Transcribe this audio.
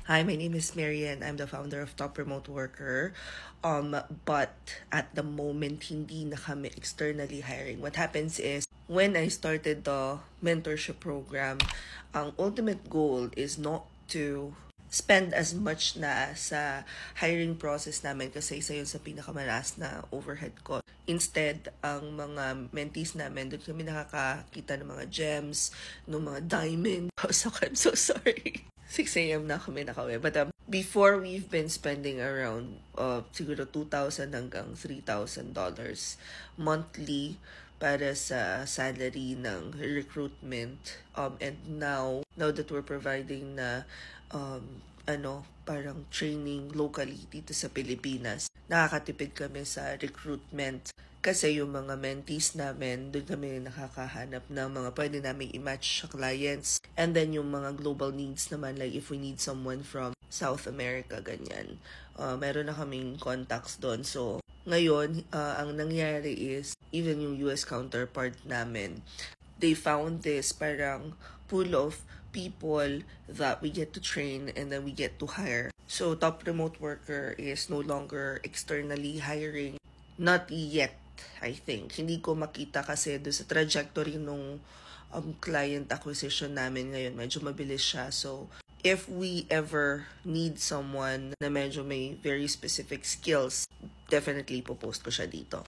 Hi, my name is Marian. I'm the founder of Top Remote Worker. But at the moment, hindi na kami externally hiring. What happens is, when I started the mentorship program, ang ultimate goal is not to spend as much na sa hiring process namin kasi isa yun sa pinakamalakas na overhead ko. Instead, ang mga mentees namin, doon kami nakakakita ng mga gems, ng mga diamond. So, I'm so sorry. 6 a.m. na kami nakauwi. But before, we've been spending around siguro $2,000 hanggang $3,000 monthly para sa salary ng recruitment. And now that we're providing na parang training locally dito sa Pilipinas, nakakatipid kami sa recruitment. Kasi yung mga mentees namin, doon kami nakakahanap ng mga pwede namin i-match sa clients. And then yung mga global needs naman, like if we need someone from South America, ganyan. Meron na kaming contacts doon. So, ngayon, ang nangyari is, even yung US counterpart namin, they found this parang pool of people that we get to train and then we get to hire. So, Top Remote Worker is no longer externally hiring. Not yet, I think. Hindi ko makita kasi doon sa trajectory nung client acquisition namin ngayon. Medyo mabilis siya. So, if we ever need someone na medyo may very specific skills, definitely popost ko siya dito.